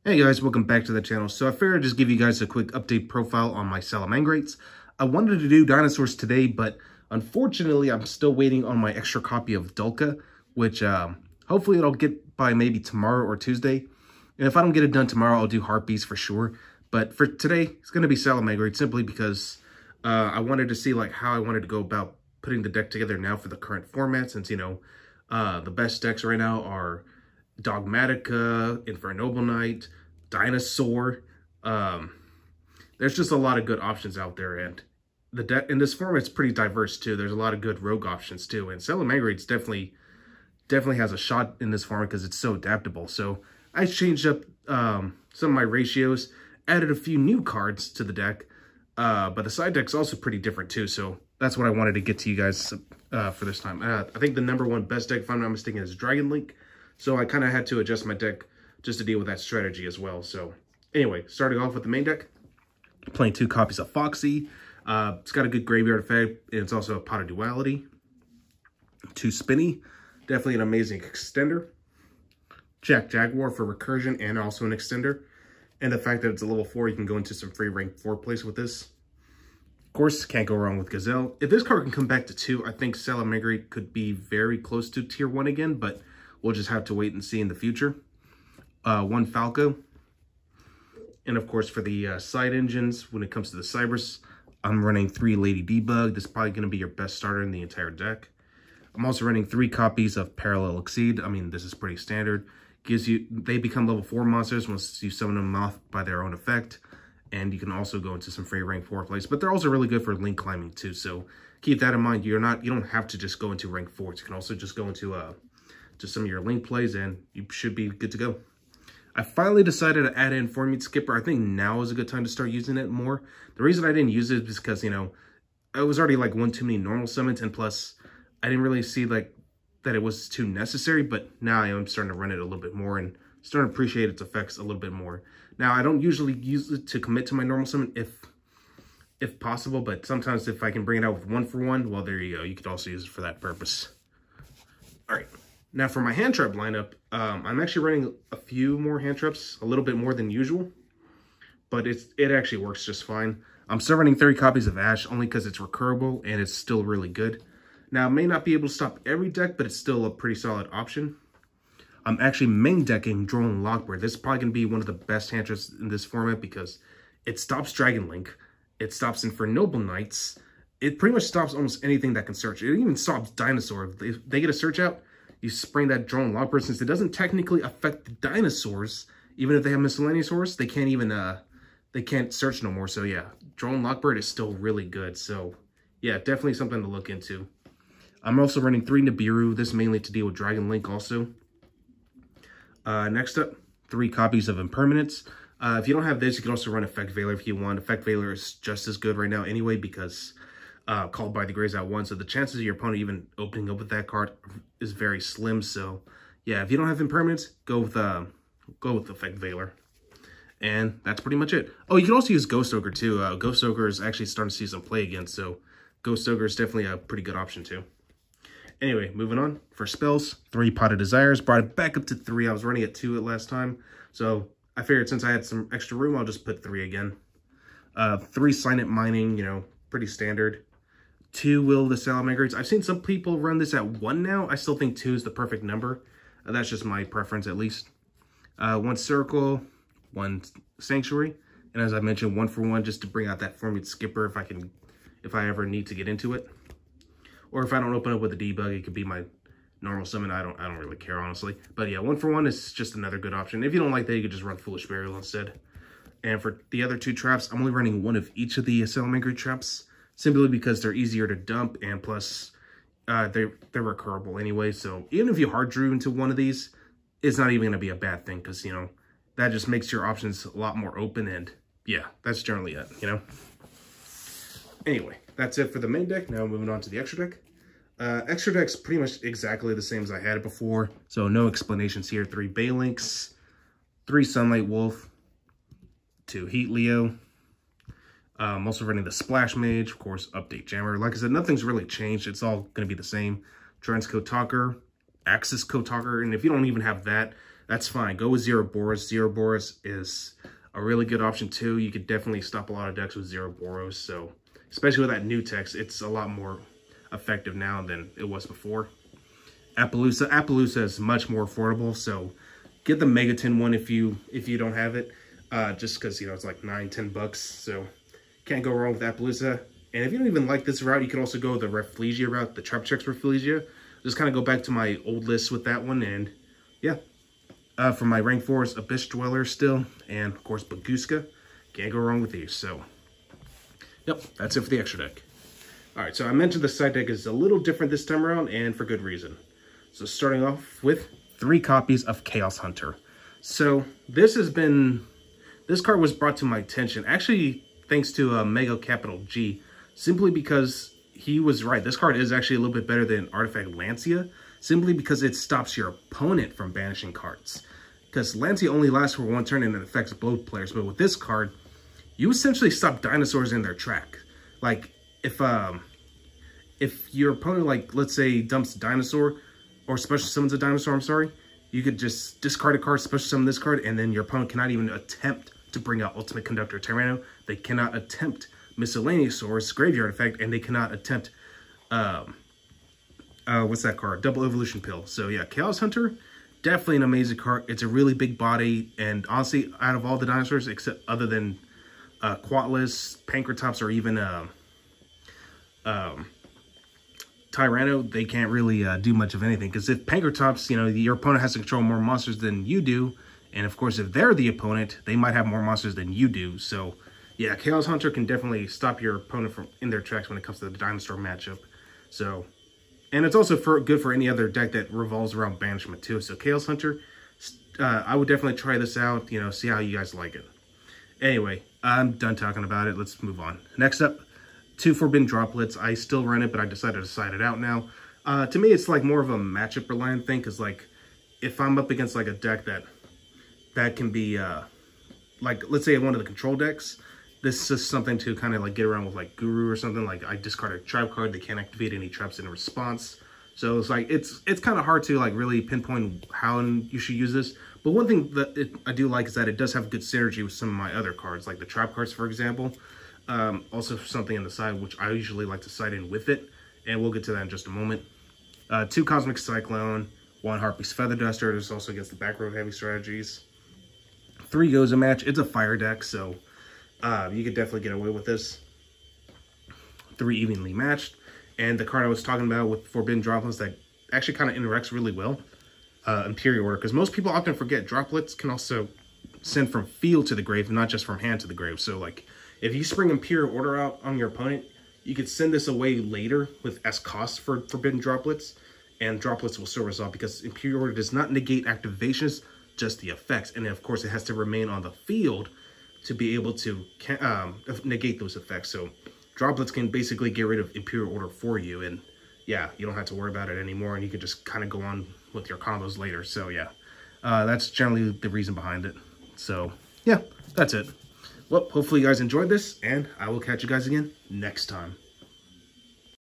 Hey guys, welcome back to the channel. So I figured I'd just give you guys a quick update profile on my Salamangreats. I wanted to do dinosaurs today, but unfortunately I'm still waiting on my extra copy of Dulca, which hopefully it'll get by maybe tomorrow or Tuesday. And if I don't get it done tomorrow, I'll do Harpies for sure. But for today, it's going to be Salamangreat simply because I wanted to see like how I wanted to go about putting the deck together now for the current format, since, you know, the best decks right now are Dogmatica, Infernoble Knight, Dinosaur. There's just a lot of good options out there, and the deck in this format's pretty diverse too. There's a lot of good rogue options too, and Salamangreats definitely has a shot in this format because it's so adaptable. So I changed up some of my ratios, added a few new cards to the deck, but the side deck's also pretty different too. So that's what I wanted to get to you guys for this time. I think the #1 best deck, if I'm not mistaken, is Dragon Link. So I kind of had to adjust my deck just to deal with that strategy as well. So anyway, starting off with the main deck, playing 2 copies of Foxy. It's got a good graveyard effect, and it's also a Pot of Duality. 2 Spinny, definitely an amazing extender. Jaguar for recursion and also an extender. And the fact that it's a level 4, you can go into some free rank 4 plays with this. Of course, can't go wrong with Gazelle. If this card can come back to 2, I think Salamangreat could be very close to tier 1 again, but we'll just have to wait and see in the future. 1 Falco. And of course, for the side engines, when it comes to the Cybers, I'm running 3 Lady Debug. This is probably going to be your best starter in the entire deck. I'm also running 3 copies of Parallel Exceed. I mean, this is pretty standard. They become level 4 monsters once you summon them off by their own effect. And you can also go into some free rank 4 plays. But they're also really good for link climbing too. So keep that in mind. You don't have to just go into rank 4s. You can also just go into just some of your link plays, and you should be good to go. I finally decided to add in Formate Skipper. I think now is a good time to start using it more. The reason I didn't use it is because, you know, I was already like one too many normal summons, and plus I didn't really see like that it was too necessary, but now I am starting to run it a little bit more and starting to appreciate its effects a little bit more. Now, I don't usually use it to commit to my normal summon if possible, but sometimes if I can bring it out with 1-for-1, well, there you go. You could also use it for that purpose. All right. Now for my hand trap lineup, I'm actually running a few more hand traps, a little bit more than usual, but it actually works just fine. I'm still running 30 copies of Ash only because it's recurable and it's still really good. Now, it may not be able to stop every deck, but it's still a pretty solid option. I'm actually main decking Drone Lockbird. This is probably going to be one of the best hand traps in this format because it stops Dragon Link, it stops Infernoble Knights, it pretty much stops almost anything that can search. It even stops Dinosaur. If they get a search out, you spring that Drone Lockbird. Since it doesn't technically affect the dinosaurs, even if they have miscellaneous horse, they can't even they can't search no more. So yeah, Drone Lockbird is still really good. So yeah, definitely something to look into. I'm also running 3 Nibiru, this mainly to deal with Dragon Link also. Next up, 3 copies of Impermanence. If you don't have this, you can also run Effect Veiler if you want. Effect Veiler is just as good right now anyway because Called by the Graves at 1, so the chances of your opponent even opening up with that card is very slim. So yeah, if you don't have Impermanence, go with Effect Veiler. And that's pretty much it. Oh, you can also use Ghost Ogre too. Ghost Ogre is actually starting to see some play again, so Ghost Ogre is definitely a pretty good option too. Anyway, moving on. For spells, 3 Pot of Desires. Brought it back up to 3. I was running at 2 last time, so I figured since I had some extra room, I'll just put 3 again. 3 Silent Mining, you know, pretty standard. 2 Will of the Salamangreats. I've seen some people run this at 1 now. I still think 2 is the perfect number. That's just my preference at least. 1 Circle, 1 Sanctuary, and as I mentioned, 1-for-1 just to bring out that Formate Skipper if I ever need to get into it. Or if I don't open up with a debug, it could be my normal summon. I don't really care, honestly. But yeah, 1-for-1 is just another good option. If you don't like that, you could just run Foolish Burial instead. And for the other 2 traps, I'm only running 1 of each of the Salamangreat traps, simply because they're easier to dump, and plus they're recurable anyway. So even if you hard drew into 1 of these, it's not even going to be a bad thing because, you know, that just makes your options a lot more open. And yeah, that's generally it, you know. Anyway, that's it for the main deck. Now moving on to the extra deck. Extra deck's pretty much exactly the same as I had it before, so no explanations here. 3 Balinks, 3 Sunlight Wolf, 2 Heat Leo. I'm also running the Splash Mage, of course, Update Jammer. Like I said, nothing's really changed. It's all going to be the same. Transcode Talker, Axis Code Talker, and if you don't even have that, that's fine. Go with Zero Boros. Zero Boros is a really good option too. You could definitely stop a lot of decks with Zero Boros. So especially with that new text, it's a lot more effective now than it was before. Appaloosa is much more affordable, so get the Megaton one if you don't have it, just because, you know, it's like $9-10, so can't go wrong with Appaloosa. And if you don't even like this route, you can also go the Rafflesia route, the Traptrix Rafflesia. Just kind of go back to my old list with that one, and yeah. For my rank 4s, Abyss Dweller still, and of course Baguska. Can't go wrong with these, so yep, that's it for the extra deck. Alright, so I mentioned the side deck is a little different this time around, and for good reason. So starting off with 3 copies of Chaos Hunter. So this card was brought to my attention, actually thanks to Mega Capital G, simply because he was right. This card is actually a little bit better than Artifact Lancia, simply because it stops your opponent from banishing cards. Because Lancia only lasts for 1 turn and it affects both players, but with this card, you essentially stop dinosaurs in their track. Like, if your opponent, like, let's say, dumps a dinosaur, or special summons a dinosaur, I'm sorry, you could just discard a card, special summon this card, and then your opponent cannot even attempt to bring out Ultimate Conductor Tyranno. They cannot attempt Miscellaneous Source, Graveyard Effect, and they cannot attempt, what's that card? Double Evolution Pill. So yeah, Chaos Hunter, definitely an amazing card. It's a really big body, and honestly, out of all the dinosaurs, except other than Quatless, Pancratops, or even Tyranno, they can't really do much of anything. Because if Pancratops, you know, your opponent has to control more monsters than you do, and of course, if they're the opponent, they might have more monsters than you do. So yeah, Chaos Hunter can definitely stop your opponent from in their tracks when it comes to the dinosaur matchup. So, and it's also good for any other deck that revolves around banishment too. So Chaos Hunter, I would definitely try this out, you know, see how you guys like it. Anyway, I'm done talking about it. Let's move on. Next up, 2 Forbidden Droplets. I still run it, but I decided to side it out now. To me, it's like more of a matchup reliant thing, because like if I'm up against like a deck that can be like, let's say one of the control decks, this is something to kind of like get around with, like Guru or something. Like I discard a trap card, they can't activate any traps in response. So it's like it's kind of hard to like really pinpoint how you should use this. But one thing that I do like is that it does have good synergy with some of my other cards, like the trap cards, for example. Also something on the side, which I usually like to side in with it, and we'll get to that in just a moment. 2 Cosmic Cyclone, 1 Harpy's Feather Duster. This also against the back row heavy strategies. 3 Goza Match. It's a fire deck, so you could definitely get away with this. 3 Evenly Matched. And the card I was talking about with Forbidden Droplets that actually kind of interacts really well, Imperial Order. Because most people often forget Droplets can also send from field to the grave, not just from hand to the grave. So like, if you spring Imperial Order out on your opponent, you could send this away later as cost for Forbidden Droplets, and Droplets will still resolve because Imperial Order does not negate activations, just the effects. And of course, it has to remain on the field to be able to negate those effects. So Droplets can basically get rid of Imperial Order for you, and yeah, you don't have to worry about it anymore, and you can just kind of go on with your combos later. So yeah, that's generally the reason behind it. So yeah, that's it. Well, hopefully you guys enjoyed this, and I will catch you guys again next time.